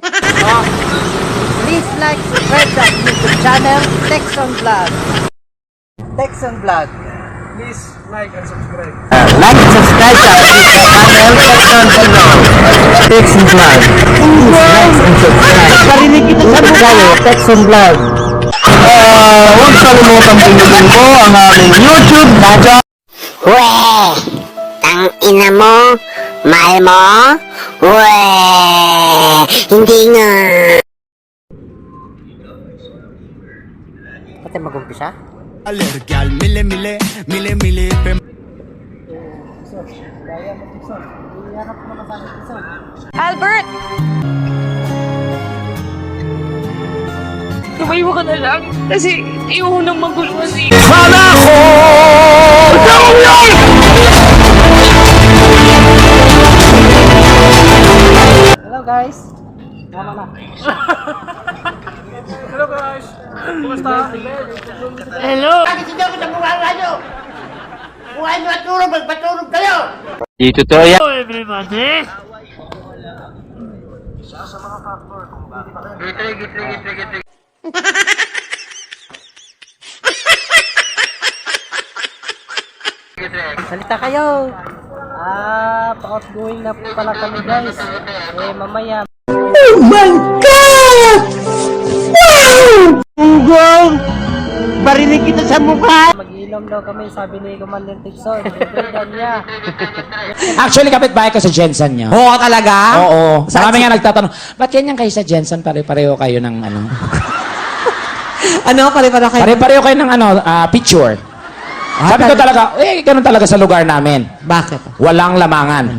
Please like, subscribe sa YouTube channel, Texon Vlog. Texon Vlog. Please like and subscribe. Like and subscribe sa YouTube channel, Texon Vlog. Texon Vlog. Please like and subscribe. Parinig kita sa mukha, Texon Vlog. Huwag kalimutan pindutin mo ang aming YouTube channel. Weh! Tang ina mo! Mahal mo? Weh! Hindi nga! Pati mag-umpisa? Alergal, mile mile, mile mile pe. Albert! Tumayo ka na lang kasi iyon nang magulo kasi. Sana ko! Hello guys. Tama na. Hello guys! Kumusta? Hello! Di totoo yan. Hello everybody! Salita kayo. Pa-outgoing na po pala kami guys. Mamaya. Oh my God! Wow! Ugong! Barinig kita sa mukha! Mag-iinom daw kami, sabi ni Commander Texon. Libre niya. Actually, kapitbahay ko sa Jensen niya. Oo, talaga? Oo. Marami nga nagtatanong, ba't ganyan kayo sa Jensen? Pare-pareho kayo ng ano? Ano? Pare-pare kayo? Pare-pareho kayo ng ano, picture. Sabi ko talaga, ganun talaga sa lugar namin. Bakit? Walang lamangan.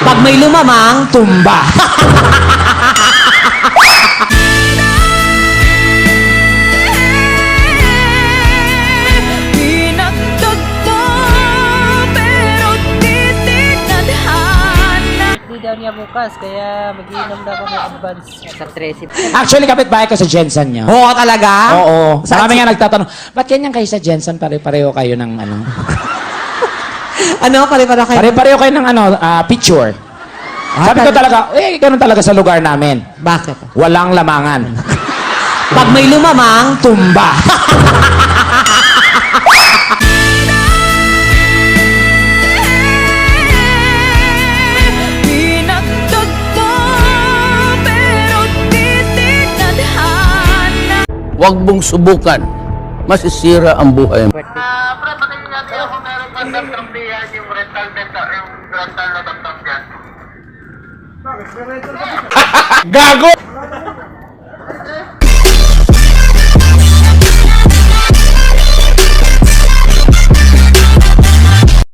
Pag may lumamang, Tumba. Hindi daw niya bukas, kaya mag-iinom daw kami advance sa 13. Actually, kapitbahay ko sa Jensen niya. Oo, talaga? Oo. Marami nga nagtatanong, ba't ganyan kayo sa Jensen? Pare-pareho kayo ng ano? Ano? Pare-pare kayo? Pare-pareho kayo ng ano, picture. Sabi ko talaga, ganun talaga sa lugar namin. Bakit? Walang lamangan. Pag may lumamang, Tumba. Huwag mong subukan. Masisira ang buhay mo. Pre, patingin natin kung meron pa ng trampihan yung rental na trampihan. Gago!